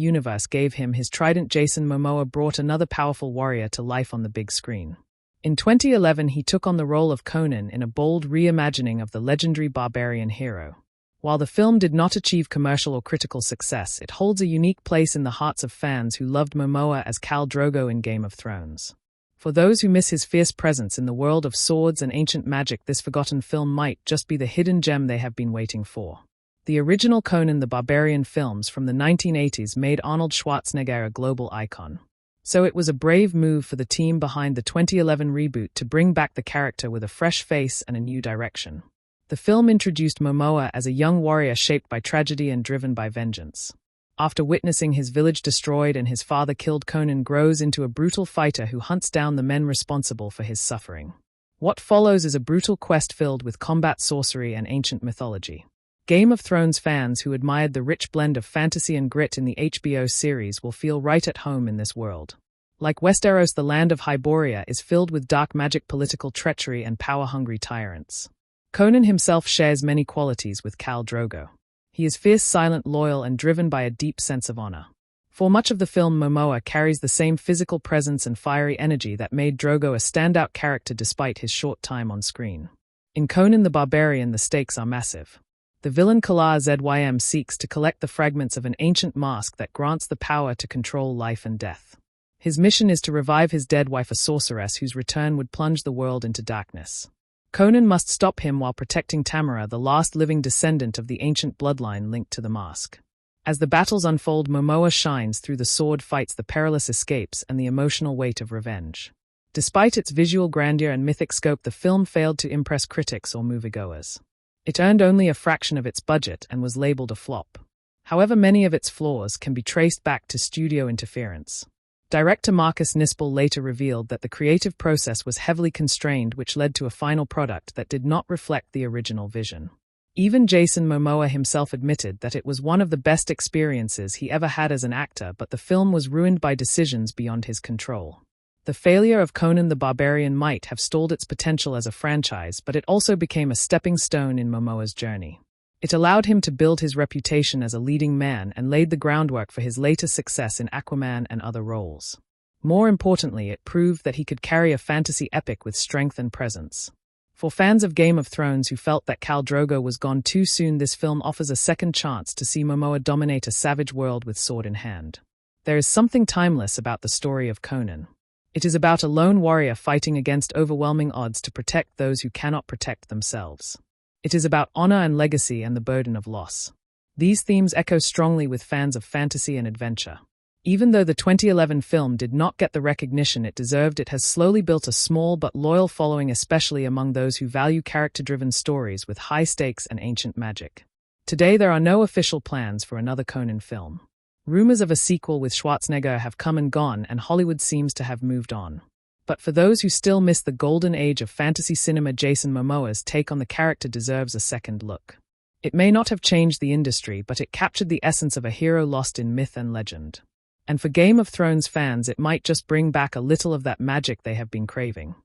universe gave him his trident, Jason Momoa brought another powerful warrior to life on the big screen. In 2011, he took on the role of Conan in a bold reimagining of the legendary barbarian hero. While the film did not achieve commercial or critical success, it holds a unique place in the hearts of fans who loved Momoa as Khal Drogo in Game of Thrones. For those who miss his fierce presence in the world of swords and ancient magic, this forgotten film might just be the hidden gem they have been waiting for. The original Conan the Barbarian films from the 1980s made Arnold Schwarzenegger a global icon. So it was a brave move for the team behind the 2011 reboot to bring back the character with a fresh face and a new direction. The film introduced Momoa as a young warrior shaped by tragedy and driven by vengeance. After witnessing his village destroyed and his father killed, Conan grows into a brutal fighter who hunts down the men responsible for his suffering. What follows is a brutal quest filled with combat, sorcery, and ancient mythology. Game of Thrones fans who admired the rich blend of fantasy and grit in the HBO series will feel right at home in this world. Like Westeros, the land of Hyboria is filled with dark magic, political treachery, and power-hungry tyrants. Conan himself shares many qualities with Khal Drogo. He is fierce, silent, loyal, and driven by a deep sense of honor. For much of the film, Momoa carries the same physical presence and fiery energy that made Drogo a standout character despite his short time on screen. In Conan the Barbarian, the stakes are massive. The villain Kala Zym seeks to collect the fragments of an ancient mask that grants the power to control life and death. His mission is to revive his dead wife, a sorceress whose return would plunge the world into darkness. Conan must stop him while protecting Tamara, the last living descendant of the ancient bloodline linked to the mask. As the battles unfold, Momoa shines through the sword fights, the perilous escapes, and the emotional weight of revenge. Despite its visual grandeur and mythic scope, the film failed to impress critics or moviegoers. It earned only a fraction of its budget and was labeled a flop. However, many of its flaws can be traced back to studio interference. Director Marcus Nispel later revealed that the creative process was heavily constrained, which led to a final product that did not reflect the original vision. Even Jason Momoa himself admitted that it was one of the best experiences he ever had as an actor, but the film was ruined by decisions beyond his control. The failure of Conan the Barbarian might have stalled its potential as a franchise, but it also became a stepping stone in Momoa's journey. It allowed him to build his reputation as a leading man and laid the groundwork for his later success in Aquaman and other roles. More importantly, it proved that he could carry a fantasy epic with strength and presence. For fans of Game of Thrones who felt that Khal Drogo was gone too soon, this film offers a second chance to see Momoa dominate a savage world with sword in hand. There is something timeless about the story of Conan. It is about a lone warrior fighting against overwhelming odds to protect those who cannot protect themselves. It is about honor and legacy and the burden of loss. These themes echo strongly with fans of fantasy and adventure. Even though the 2011 film did not get the recognition it deserved, it has slowly built a small but loyal following, especially among those who value character-driven stories with high stakes and ancient magic. Today, there are no official plans for another Conan film. Rumors of a sequel with Schwarzenegger have come and gone, and Hollywood seems to have moved on. But for those who still miss the golden age of fantasy cinema, Jason Momoa's take on the character deserves a second look. It may not have changed the industry, but it captured the essence of a hero lost in myth and legend. And for Game of Thrones fans, it might just bring back a little of that magic they have been craving.